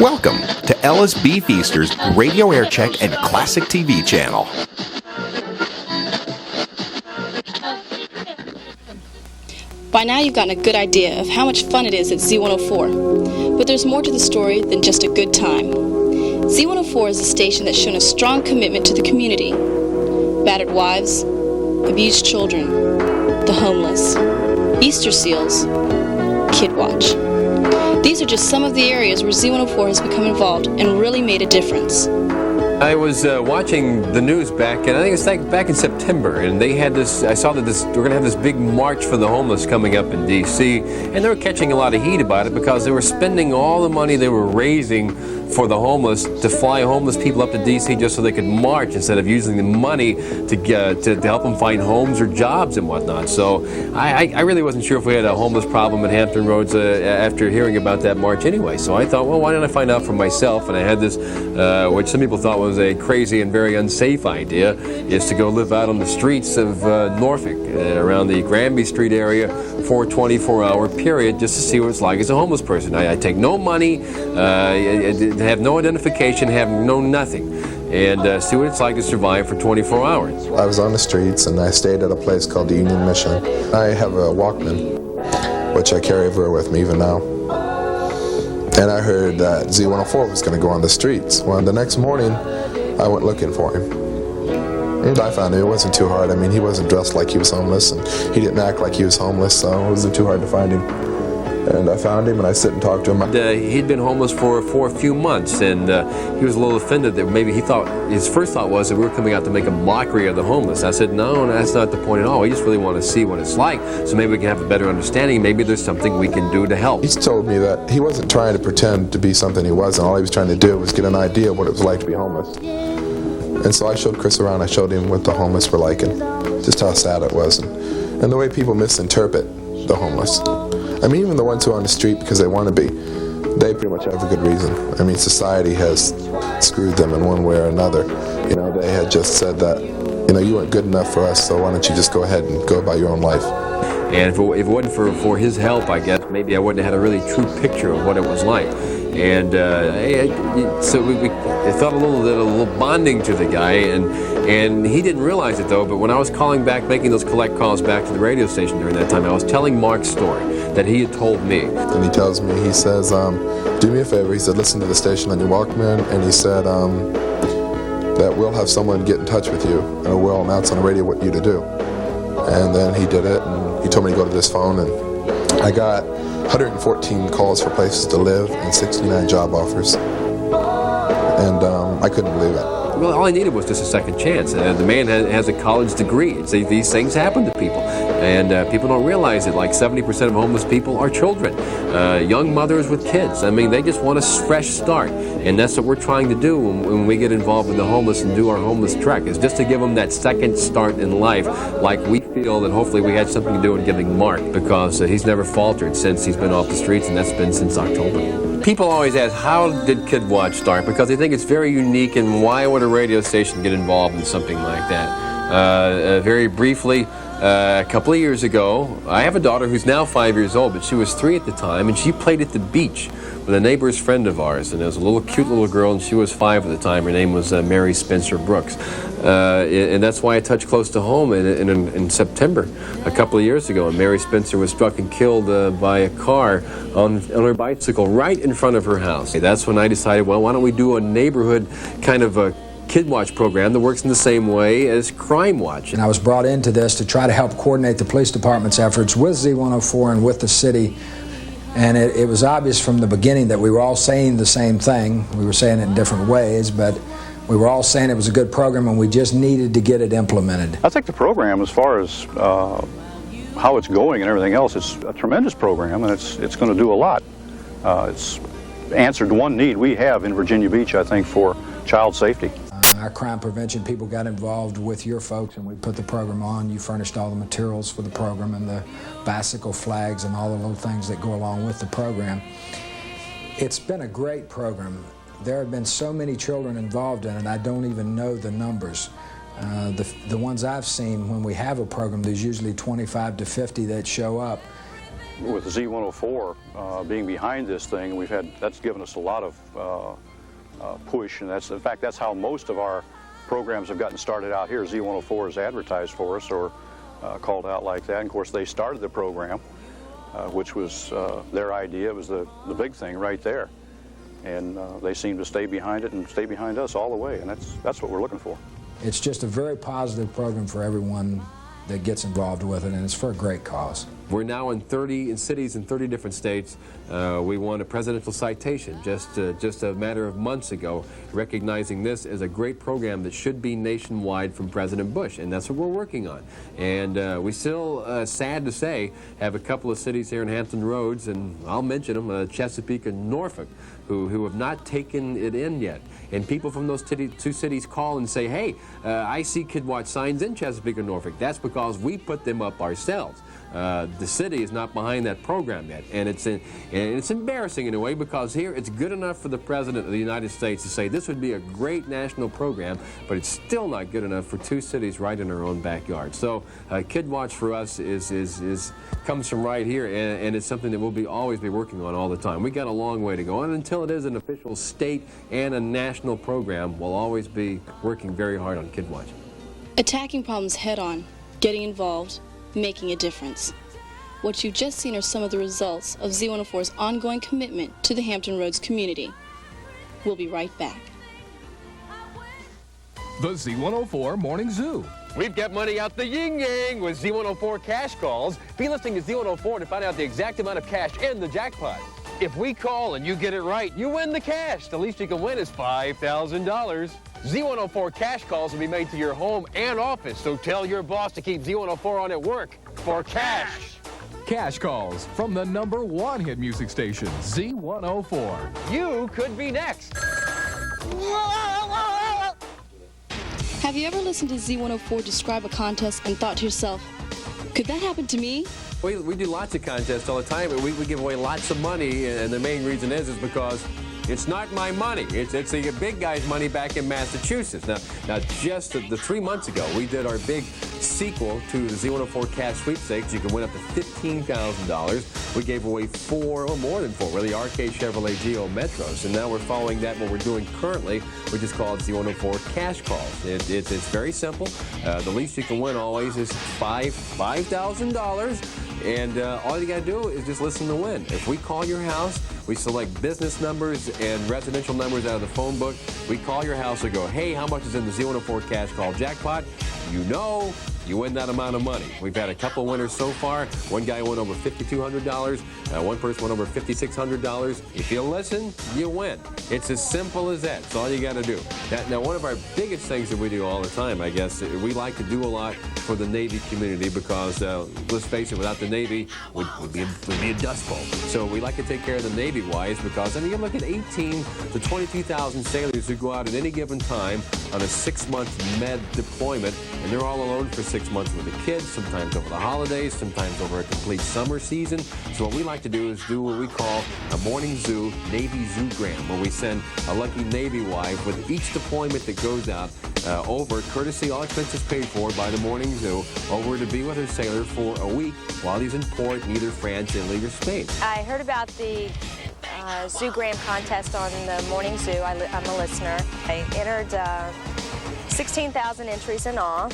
Welcome to Ellis B Feaster's Radio Air Check and Classic TV channel. By now you've gotten a good idea of how much fun it is at Z104, but there's more to the story than just a good time. Z104 is a station that's shown a strong commitment to the community. Battered wives, abused children, the homeless, Easter seals, Kid Watch. These are just some of the areas where Z104 has become involved and really made a difference. I was watching the news back, and I think it's like back in September, and they had this, I saw that we're going to have this big march for the homeless coming up in D.C., and they were catching a lot of heat about it because they were spending all the money they were raising for the homeless to fly homeless people up to D.C. just so they could march instead of using the money to help them find homes or jobs and whatnot. So I really wasn't sure if we had a homeless problem at Hampton Roads after hearing about that march anyway. So I thought, well, why don't I find out for myself? And I had this, which some people thought was a crazy and very unsafe idea, is to go live out on the streets of Norfolk, around the Granby Street area for a 24-hour period just to see what it's like as a homeless person. I take no money, have no identification, have no nothing, and see what it's like to survive for 24 hours. I was on the streets and I stayed at a place called the Union Mission. I have a Walkman, which I carry everywhere with me even now. And I heard that Z104 was going to go on the streets. Well, the next morning, I went looking for him. And I found him. It wasn't too hard. I mean, he wasn't dressed like he was homeless, and he didn't act like he was homeless, so it wasn't too hard to find him. And I found him, and I sit and talk to him. He'd been homeless for a few months, and he was a little offended that maybe his first thought was that we were coming out to make a mockery of the homeless. I said, no, that's not the point at all. We just really want to see what it's like, so maybe we can have a better understanding. Maybe there's something we can do to help. He's told me that he wasn't trying to pretend to be something he wasn't. All he was trying to do was get an idea of what it was like to be homeless. And so I showed Chris around. I showed him what the homeless were like and just how sad it was, and the way people misinterpret the homeless. I mean, even the ones who are on the street because they want to be, they pretty much have a good reason. I mean, society has screwed them in one way or another. You know, they had just said that, you know, you weren't good enough for us, so why don't you just go ahead and go about your own life. And if it wasn't for his help, I guess, maybe I wouldn't have had a really true picture of what it was like. And so we felt a little bonding to the guy, and he didn't realize it though, but when I was calling back, making those collect calls back to the radio station during that time, I was telling Mark's story that he had told me. And he tells me, he says, do me a favor, he said, listen to the station on your Walkman, and he said that we'll have someone get in touch with you, and we'll announce on the radio what you to do. And then he did it, and he told me to go to this phone, and I got 114 calls for places to live and 69 job offers, and I couldn't believe it. Well, all I needed was just a second chance. The man has a college degree. These things happen to people, and people don't realize it. Like 70% of homeless people are children, young mothers with kids. I mean, they just want a fresh start, and that's what we're trying to do when we get involved with the homeless and do our homeless trek, is just to give them that second start in life, like we feel that hopefully we had something to do in giving Mark, because he's never faltered since he's been off the streets, and that's been since October. People always ask, how did Kid Watch start? Because they think it's very unique, and why would a radio station get involved in something like that? Very briefly, a couple of years ago, I have a daughter who's now 5 years old, but she was 3 at the time, and she played at the beach with a neighbor's friend of ours, and there was a cute little girl, and she was 5 at the time. Her name was Mary Spencer Brooks, and that's why I touched close to home in September, a couple of years ago, and Mary Spencer was struck and killed by a car on her bicycle right in front of her house. That's when I decided, well, why don't we do a neighborhood kind of a Kid Watch program that works in the same way as Crime Watch. And I was brought into this to try to help coordinate the police department's efforts with Z104 and with the city. And it was obvious from the beginning that we were all saying the same thing. We were saying it in different ways, but we were all saying it was a good program and we just needed to get it implemented. I think the program, as far as how it's going and everything else, it's a tremendous program, and it's going to do a lot. It's answered one need we have in Virginia Beach, I think, for child safety. Our crime prevention people got involved with your folks, and we put the program on. You furnished all the materials for the program and the bicycle flags and all the little things that go along with the program. It's been a great program. There have been so many children involved in it, I don't even know the numbers. The ones I've seen, when we have a program, there's usually 25 to 50 that show up. with Z104 being behind this thing, that's given us a lot of push, and in fact that's how most of our programs have gotten started out here. Z104 is advertised for us or called out like that. And of course they started the program, which was their idea. It was the big thing right there, and they seem to stay behind it and stay behind us all the way, and that's what we're looking for. It's just a very positive program for everyone that gets involved with it, and it's for a great cause. We're now in 30 cities in 30 different states. We won a presidential citation just a matter of months ago, recognizing this as a great program that should be nationwide from President Bush, and that's what we're working on. And we still, sad to say, have a couple of cities here in Hampton Roads, and I'll mention them, Chesapeake and Norfolk, who have not taken it in yet. And people from those two cities call and say, hey, I see Kid Watch signs in Chesapeake and Norfolk. That's because we put them up ourselves. The city is not behind that program yet, and it's embarrassing in a way, because here it's good enough for the President of the United States to say this would be a great national program, but it's still not good enough for two cities right in our own backyard. So Kid Watch for us comes from right here, and it's something that we'll always be working on all the time. We got a long way to go, and until it is an official state and a national program, we'll always be working very hard on Kid Watch. Attacking problems head on, getting involved, making a difference. What you've just seen are some of the results of Z104's ongoing commitment to the Hampton Roads community. We'll be right back. The Z104 Morning Zoo. We've got money out the yin-yang with Z104 cash calls. Be listening to Z104 to find out the exact amount of cash in the jackpot. If we call and you get it right, you win the cash. The least you can win is $5,000. Z104 cash calls will be made to your home and office, so tell your boss to keep Z104 on at work for cash. Cash calls from the #1 hit music station, Z104. You could be next. Have you ever listened to Z104 describe a contest and thought to yourself, could that happen to me? We do lots of contests all the time, and we give away lots of money, and the main reason is because it's not my money. It's the big guy's money back in Massachusetts. Now just 3 months ago, we did our big sequel to the Z104 Cash Sweepstakes. You can win up to $15,000. We gave away more than four, really, RK Chevrolet Geo Metros. And now we're following that, what we're doing currently, which is called Z104 Cash Calls. It's very simple. The least you can win always is $5,000. And all you got to do is just listen to win. If we call your house, we select business numbers and residential numbers out of the phone book. We call your house and go, hey, how much is in the Z104 Cash Call jackpot? You know, you win that amount of money. We've had a couple winners so far. One guy won over $5,200. One person won over $5,600. If you listen, you win. It's as simple as that. It's all you got to do. Now, one of our biggest things that we do all the time, I guess, we like to do a lot for the Navy community because, let's face it, without the Navy, we'd be a dust bowl. So we like to take care of the Navy wives because, I mean, you look at 18 to 22,000 sailors who go out at any given time on a 6-month med deployment, and they're all alone for 6 months with the kids, sometimes over the holidays, sometimes over a complete summer season. So what we like to do is do what we call a morning zoo, Navy Zoogram, where we send a lucky Navy wife with each deployment that goes out over, courtesy, all expenses paid for by the morning zoo, over to be with her sailor for a week while he's in port in either France, Italy, or Spain. I heard about the Zoogram contest on the morning zoo. I'm a listener. I entered 16,000 entries in all.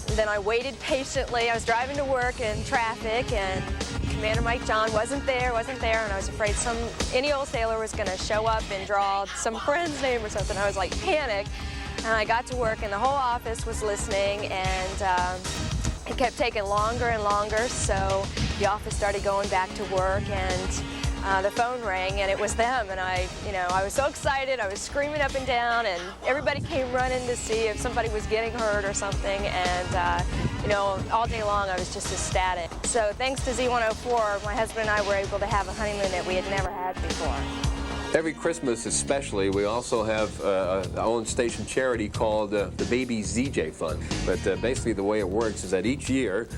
Then I waited patiently. I was driving to work in traffic, and Commander Mike John wasn't there, and I was afraid any old sailor was going to show up and draw some friend's name or something. I was like panicked, and I got to work, and the whole office was listening, and it kept taking longer and longer, so the office started going back to work, and the phone rang, and it was them, and I was so excited. I was screaming up and down, and everybody came running to see if somebody was getting hurt or something, and all day long I was just ecstatic. So thanks to Z104, my husband and I were able to have a honeymoon that we had never had before. Every Christmas especially, we also have our own station charity called the Baby ZJ Fund. But basically the way it works is that each year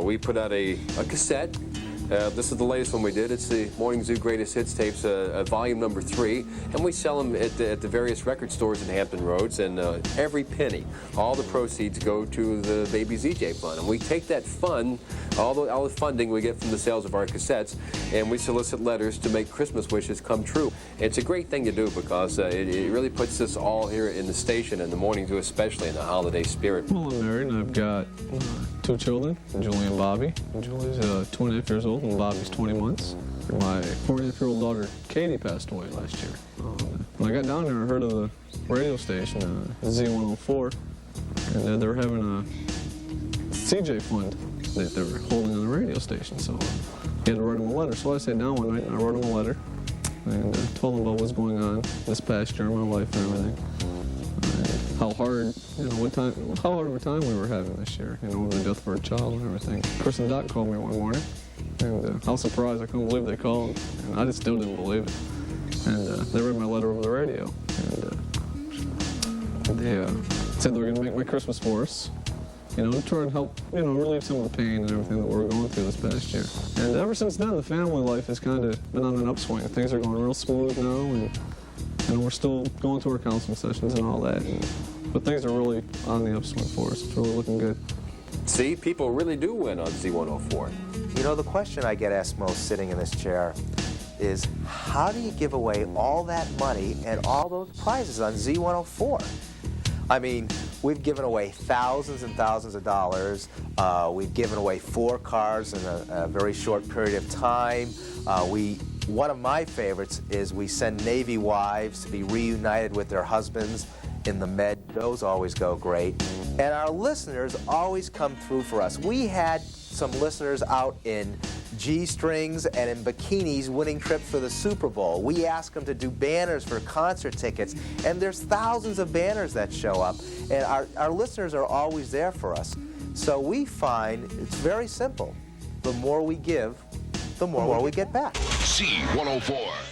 we put out a cassette This is the latest one we did. It's the Morning Zoo Greatest Hits tapes, volume number 3, and we sell them at the various record stores in Hampton Roads, and every penny, all the proceeds go to the Baby ZJ Fund, and we take that fund, all the funding we get from the sales of our cassettes, and we solicit letters to make Christmas wishes come true. It's a great thing to do because it really puts us all here in the station in the Morning Zoo, especially in the holiday spirit. Well, I'm married and I've got 2 children, Julie and Bobby. And Julie's 2.5 years old and Bobby's 20 months. My 4.5-year-old daughter, Katie, passed away last year. When I got down here, I heard of the radio station, Z104, and they were having a CJ fund that they were holding on the radio station. So he had to write them a letter. So I sat down one night and I wrote him a letter and told him about what's going on this past year in my life and everything. How hard, how hard of a time we were having this year, with the death of our child and everything. Chris and Doc called me one morning, and I was surprised. I couldn't believe they called, and I just still didn't believe it. And they read my letter over the radio, and they said they were going to make my Christmas for us, to try and help, relieve some of the pain and everything that we were going through this past year. And ever since then, the family life has kind of been on an upswing. Things are going real smooth now, and we're still going through our counseling sessions and all that. But things are really on the upswing for us. It's really looking good. See, people really do win on Z104. The question I get asked most sitting in this chair is, how do you give away all that money and all those prizes on Z104? I mean, we've given away thousands and thousands of dollars. We've given away 4 cars in a very short period of time. One of my favorites is we send Navy wives to be reunited with their husbands in the Med. Those always go great. And our listeners always come through for us. We had some listeners out in G-strings and in bikinis winning trips for the Super Bowl. We ask them to do banners for concert tickets, and there's thousands of banners that show up. And our listeners are always there for us. So we find it's very simple. The more we give, the more we get back. Z104.